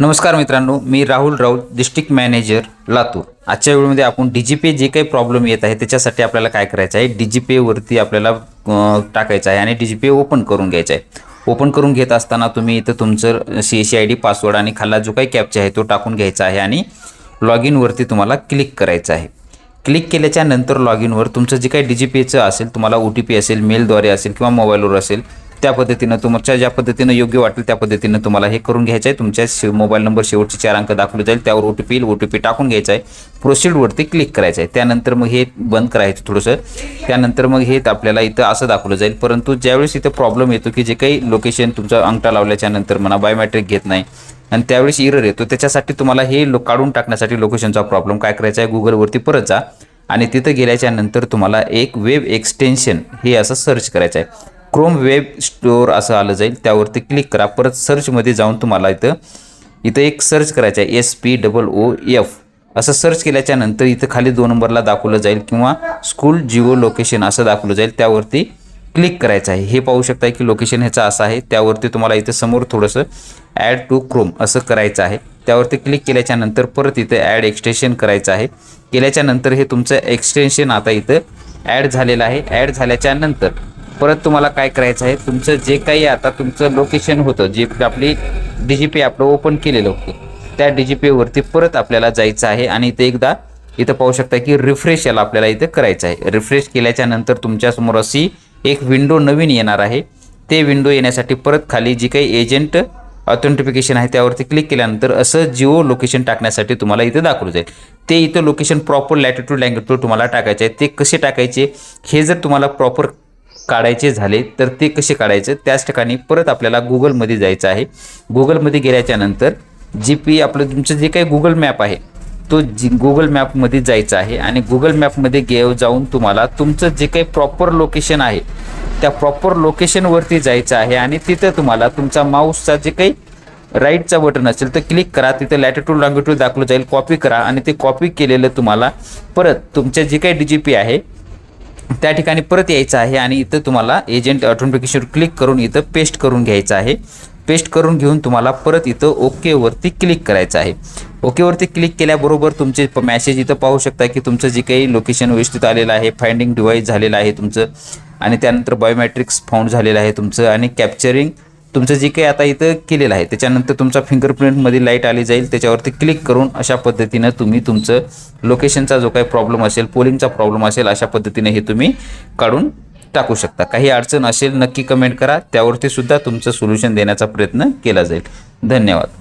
नमस्कार मित्रांनो, मी Rahul district manager Latur. आजच्या व्हिडिओमध्ये आपण डीजीपे जे काही प्रॉब्लेम येत आहे त्याच्यासाठी आपल्याला काय करायचं आहे, डीजीपे वरती आपल्याला टाकायचं आहे आणि डीजीपे ओपन करून घ्यायचं आहे। ओपन करून घेत असताना तुम्ही इथं तुमचं CSC ID पासवर्ड आणि खाल्ला जो काही कॅप्चा आहे तो टाकून घ्यायचा आहे आणि लॉग इन वरती तुम्हाला क्लिक करायचं आहे। क्लिक केल्याच्या नंतर लॉग इन वर तुमचं जे काही डीजीपेचं असेल, तुम्हाला OTP असेल, मेलद्वारे असेल किंवा मोबाईलवर असेल, त्या पद्धतीने तुमच्या ज्या पद्धतीने योग्य वाटेल त्या पद्धतीने तुम्हाला हे करून घ्यायचं आहे। तुमच्या मोबाईल नंबर शेवटचे 4 अंक दाखवले जाईल, त्यावर OTP येईल, OTP टाकून घ्यायचा आहे, प्रोसीड वरती क्लिक करायचं आहे। त्यानंतर मग हे बंद करायचं थोडंसं। त्यानंतर मग हे आपल्याला इथं असं दाखवलं जाईल, परंतु ज्यावेळेस इथं प्रॉब्लेम येतो की जे काही लोकेशन तुमचा अंगठा लावल्याच्या नंतर म्हणा बायोमेट्रिक घेत नाही आणि त्यावेळेस एरर येतो, त्याच्यासाठी तुम्हाला हे काढून टाकण्यासाठी लोकेशनचा प्रॉब्लेम काय करायचा आहे, गुगलवरती परत जा आणि तिथं गेल्याच्या नंतर तुम्हाला एक वेब एक्सटेन्शन हे असं सर्च करायचं आहे। क्रोम वेब स्टोअर असं आलं जाईल, त्यावरती क्लिक करा। परत सर्चमध्ये जाऊन तुम्हाला इथं एक सर्च करायचं आहे, SPOOF असं सर्च केल्याच्या नंतर इथं खाली 2 नंबरला दाखवलं जाईल किंवा स्कूल जिओ लोकेशन असं दाखवलं जाईल, त्यावरती क्लिक करायचं आहे। हे पाहू शकता की लोकेशन ह्याचं असं आहे। त्यावरती तुम्हाला इथं समोर थोडंसं ॲड टू क्रोम असं करायचं आहे। त्यावरती क्लिक केल्याच्या नंतर परत इथं ॲड एक्सटेन्शन करायचं आहे। केल्याच्या नंतर हे तुमचं एक्सटेन्शन आता इथं ॲड झालेलं आहे। ॲड झाल्याच्या नंतर परत तुम्हाला काय करायचं आहे, तुमचं जे काही आता तुमचं लोकेशन होतं, जे आपली डीजीपे आपलं ओपन केलेलं होतं, त्या डीजीपे वरती परत आपल्याला जायचं आहे आणि इथे एकदा इथं पाहू शकता की रिफ्रेश याला आपल्याला इथं करायचं आहे। रिफ्रेश केल्याच्या नंतर तुमच्यासमोर अशी एक विंडो नवीन येणार आहे। ते विंडो येण्यासाठी परत खाली जी काही एजंट ऑथेंटिफिकेशन आहे त्यावरती क्लिक केल्यानंतर असं जिओ लोकेशन टाकण्यासाठी तुम्हाला इथे दाखवलं जाईल। ते इथं लोकेशन प्रॉपर लॅटिट्यूड लँगिट्यूड तुम्हाला टाकायचे आहे। ते कसे टाकायचे हे जर तुम्हाला प्रॉपर काढायचे झाले तर ते कसे काढायचे, त्याच ठिकाणी परत आपल्याला गुगलमध्ये जायचं आहे। गुगलमध्ये गेल्याच्या नंतर आपलं तुमचं जे काही गुगल मॅप आहे तो गुगल मॅपमध्ये जायचं आहे आणि गुगल मॅपमध्ये जाऊन तुम्हाला तुमचं जे काही प्रॉपर लोकेशन आहे त्या प्रॉपर लोकेशनवरती जायचं आहे आणि तिथं तुम्हाला तुमचा माऊसचा जे काही राईटचा बटन असेल तर क्लिक करा। तिथं लॅटिट्यूड लॉंगिट्यूड दाखवलं जाईल, कॉपी करा आणि ते कॉपी केलेलं तुम्हाला परत तुमच्या जे काही डीजीपे आहे त्या ठिकाणी परत यायचं आहे आणि इथं तुम्हाला एजंट ऑथेंटिफिकेशन क्लिक करून इथं पेस्ट करून घ्यायचं आहे। पेस्ट करून घेऊन तुम्हाला परत इथं ओके वरती क्लिक करायचं आहे। ओके वरती क्लिक केल्याबरोबर तुमचे मेसेज इथं पाहू शकता की तुमचं जे काही लोकेशन व्यवस्थित आलेलं आहे, फाइंडिंग डिव्हाइस झालेलं आहे तुमचं आणि त्यानंतर बायोमेट्रिक्स फाउंड झालेलं आहे तुमचं आणि कॅप्चरिंग तुमचं जे काही आता इथं केलेलं आहे त्याच्यानंतर तुमचा फिंगरप्रिंटमध्ये लाईट आली जाईल, त्याच्यावरती क्लिक करून अशा पद्धतीनं तुम्ही तुमचं लोकेशनचा जो काही प्रॉब्लेम असेल, पोलिंगचा प्रॉब्लेम असेल, अशा पद्धतीने हे तुम्ही काढून टाकू शकता। काही अडचण असेल नक्की कमेंट करा, त्यावरती सुद्धा तुमचं सोल्युशन देण्याचा प्रयत्न केला जाईल। धन्यवाद।